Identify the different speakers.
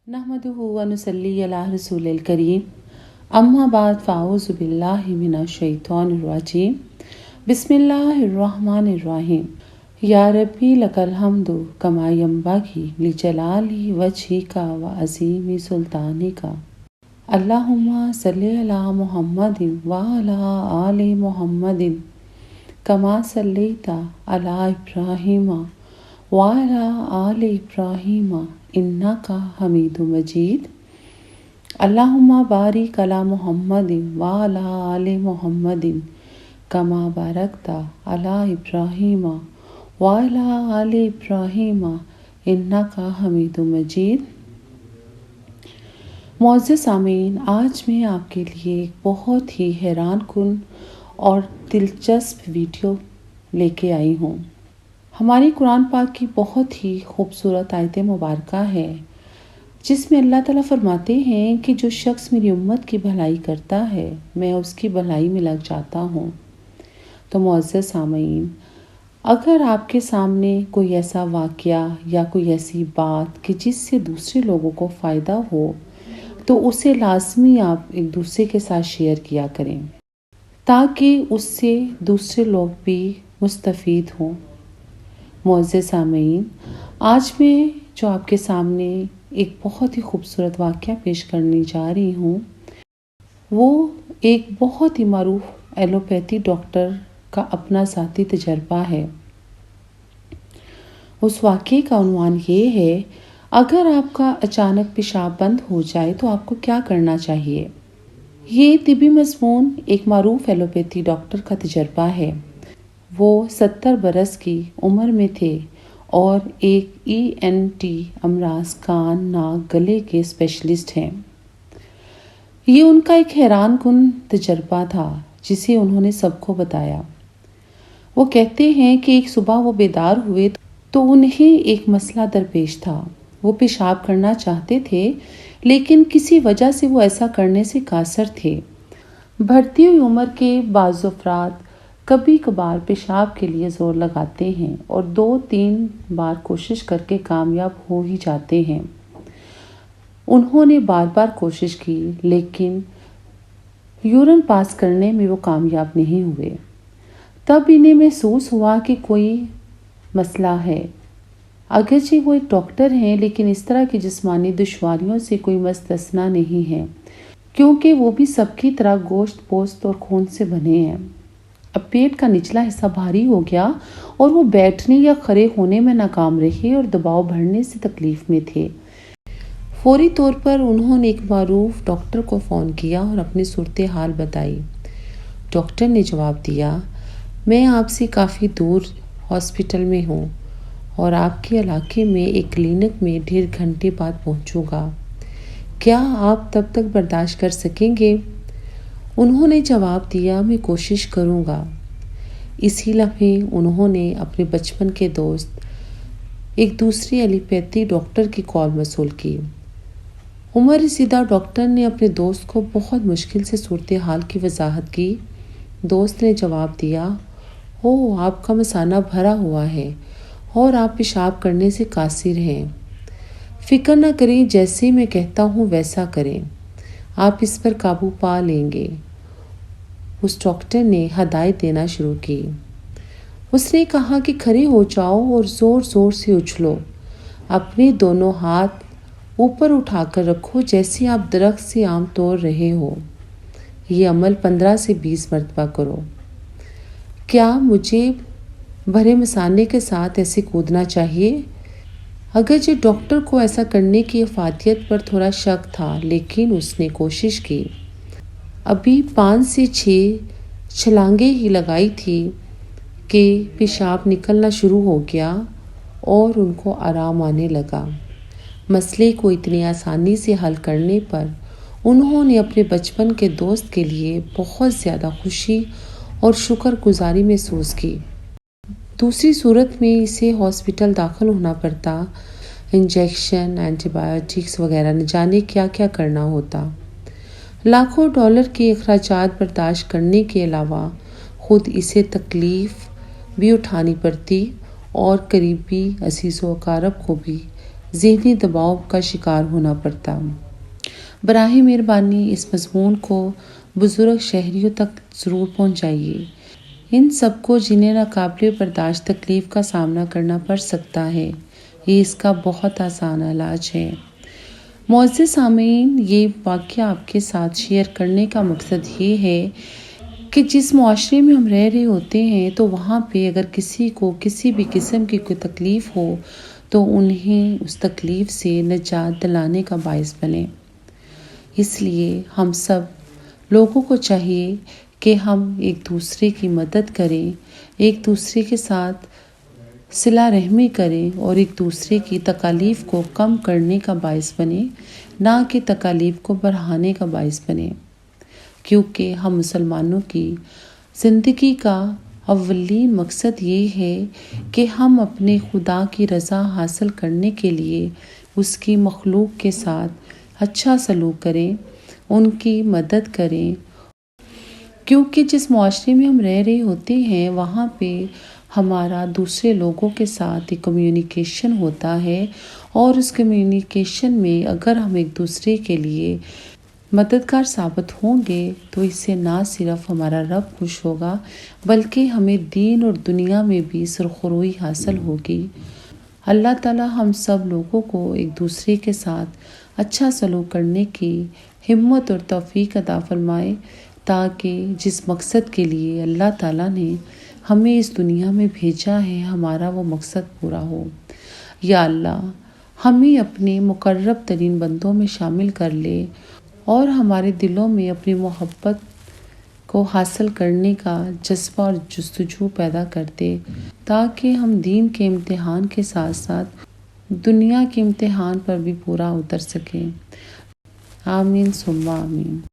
Speaker 1: नहमदुहु व नुसल्ली अला रसूलिल करीम अम्मा बाद फ़ाऊज़ु बिल्लाहि मिनश शैतानिर रजीम बिस्मिल्लाहिर्रहमानिर्रहीम या रब्बी लकल हम्दु कमा यंबगी लिजलाली वजहिका व अज़ीमी सुल्तानिका अल्लाहुम्मा सल्लि अला मुहम्मदिन व अला आलि मुहम्मदिन कमा सल्लैता अला इब्राहीम व अला आलि इब्राहीम इन्नका हमीदुम मजीद। अल्लाहुम्मा बारिक अला मुहम्मदिन व अला आलि मुहम्मदिन कमा बारकता अला इब्राहीम व अला आलि इब्राहीम इन्नका हमीदुम मजीद। मुअज़्ज़ज़ सामीन, आज मैं आपके लिए एक बहुत ही हैरान कुन और दिलचस्प वीडियो लेके आई हूँ। हमारी कुरान पाक की बहुत ही खूबसूरत आयत मुबारका है जिसमें अल्लाह ताला फरमाते हैं कि जो शख्स मेरी उम्मत की भलाई करता है मैं उसकी भलाई में लग जाता हूँ। तो मुअज़्ज़ज़ सामीन, अगर आपके सामने कोई ऐसा वाक़या या कोई ऐसी बात कि जिससे दूसरे लोगों को फ़ायदा हो तो उसे लाज़मी आप एक दूसरे के साथ शेयर किया करें ताकि उससे दूसरे लोग भी मुस्तफ़ीद हों। मुअज़्ज़ज़ सामीन, आज मैं जो आपके सामने एक बहुत ही खूबसूरत वाक़या पेश करने जा रही हूँ वो एक बहुत ही मारूफ एलोपैथी डॉक्टर का अपना ज़ाती तजर्बा है। उस वाक़ये का उन्वान ये है, अगर आपका अचानक पेशाब बंद हो जाए तो आपको क्या करना चाहिए। ये तिबी मज़मून एक मारूफ एलोपैथी डॉक्टर का तजर्बा है। वो 70 बरस की उम्र में थे और एक ENT अमराज कान नाक गले के स्पेशलिस्ट हैं। ये उनका एक हैरान कुन तजर्बा था जिसे उन्होंने सबको बताया। वो कहते हैं कि एक सुबह वो बेदार हुए तो उन्हें एक मसला दरपेश था। वो पेशाब करना चाहते थे लेकिन किसी वजह से वो ऐसा करने से कासर थे। बढ़ती हुई उम्र के बाज़ अफ़राद कभी कभार पेशाब के लिए ज़ोर लगाते हैं और 2-3 बार कोशिश करके कामयाब हो ही जाते हैं। उन्होंने बार बार कोशिश की लेकिन यूरिन पास करने में वो कामयाब नहीं हुए। तब इन्हें महसूस हुआ कि कोई मसला है। अगरचे वो एक डॉक्टर हैं लेकिन इस तरह की जिस्मानी दुश्वारियों से कोई मुस्तस्ना नहीं है क्योंकि वो भी सबकी तरह गोश्त पोस्त और खून से बने हैं। अब पेट का निचला हिस्सा भारी हो गया और वो बैठने या खड़े होने में नाकाम रहे और दबाव बढ़ने से तकलीफ में थे। फौरी तौर पर उन्होंने एक मारूफ डॉक्टर को फ़ोन किया और अपनी सूरत हाल बताई। डॉक्टर ने जवाब दिया, मैं आपसे काफ़ी दूर हॉस्पिटल में हूँ और आपके इलाके में एक क्लिनिक में 1.5 घंटे बाद पहुँचूँगा। क्या आप तब तक बर्दाश्त कर सकेंगे? उन्होंने जवाब दिया, मैं कोशिश करूँगा। इसी लम्हे उन्होंने अपने बचपन के दोस्त एक दूसरी एलोपैथी डॉक्टर की कॉल मसूल की। उमर रसीदा डॉक्टर ने अपने दोस्त को बहुत मुश्किल से सूरत हाल की वजाहत की। दोस्त ने जवाब दिया, ओह, आपका मसाना भरा हुआ है और आप पेशाब करने से कासिर हैं। फ़िक्र न करें, जैसे मैं कहता हूँ वैसा करें, आप इस पर काबू पा लेंगे। उस डॉक्टर ने हदायत देना शुरू की। उसने कहा कि खड़े हो जाओ और ज़ोर ज़ोर से उछलो। अपने दोनों हाथ ऊपर उठाकर रखो जैसे आप दरख्त से आम तोड़ रहे हो। ये अमल 15 से 20 मरतबा करो। क्या मुझे भरे मसाने के साथ ऐसे कूदना चाहिए? अगरचे डॉक्टर को ऐसा करने की अफादियत पर थोड़ा शक था लेकिन उसने कोशिश की। अभी 5 से 6 छलांगे ही लगाई थी कि पेशाब निकलना शुरू हो गया और उनको आराम आने लगा। मसले को इतनी आसानी से हल करने पर उन्होंने अपने बचपन के दोस्त के लिए बहुत ज़्यादा खुशी और शुक्रगुजारी महसूस की। दूसरी सूरत में इसे हॉस्पिटल दाखिल होना पड़ता, इंजेक्शन, एंटीबायोटिक्स वगैरह न जाने क्या क्या करना होता। लाखों डॉलर के अखराजात बर्दाश्त करने के अलावा खुद इसे तकलीफ़ भी उठानी पड़ती और करीबी अज़ीज़ व अक़ारब को भी ذہنی دباؤ کا شکار ہونا پڑتا۔ براہ مہربانی اس مضمون کو بزرگ شہریوں تک ضرور پہنچائیے، ان سب کو جنہیں ناقابل برداشت تکلیف کا سامنا کرنا پڑ سکتا ہے۔ یہ اس کا بہت آسان علاج ہے۔ معزز سامعین، یہ واقعہ آپ کے ساتھ شیئر کرنے کا مقصد یہ ہے کہ جس معاشرے میں ہم رہ رہے ہوتے ہیں تو وہاں پہ اگر کسی کو کسی بھی قسم کی کوئی تکلیف ہو تو انہیں اس تکلیف سے نجات دلانے کا باعث بنیں۔ اس لیے ہم سب لوگوں کو چاہیے کہ ہم ایک دوسرے کی مدد کریں، ایک دوسرے کے ساتھ صلہ رحمی کریں اور ایک دوسرے کی تکالیف کو کم کرنے کا باعث بنیں، نہ کہ تکالیف کو بڑھانے کا باعث بنیں، کیونکہ ہم مسلمانوں کی زندگی کا اولین مقصد یہ ہے کہ ہم اپنے خدا کی رضا حاصل کرنے کے لیے اس کی مخلوق کے ساتھ اچھا سلوک کریں، ان کی مدد کریں، کیونکہ جس معاشرے میں ہم رہ رہے ہوتے ہیں وہاں پہ ہمارا دوسرے لوگوں کے ساتھ ایک کمیونیکیشن ہوتا ہے، اور اس کمیونیکیشن میں اگر ہم ایک دوسرے کے لیے مددگار ثابت ہوں گے تو اس سے نہ صرف ہمارا رب خوش ہوگا بلکہ ہمیں دین اور دنیا میں بھی سرخروئی حاصل ہوگی۔ اللہ تعالی ہم سب لوگوں کو ایک دوسرے کے ساتھ اچھا سلوک کرنے کی ہمت اور توفیق عطا فرمائے، تاکہ جس مقصد کے لیے اللہ تعالیٰ نے ہمیں اس دنیا میں بھیجا ہے ہمارا وہ مقصد پورا ہو۔ یا اللہ ہمیں اپنے مقرب ترین بندوں میں شامل کر لے اور ہمارے دلوں میں اپنی محبت کو حاصل کرنے کا جذبہ اور جستجو پیدا کر دے، تاکہ ہم دین کے امتحان کے ساتھ ساتھ دنیا کے امتحان پر بھی پورا اتر سکیں۔ آمین ثم آمین۔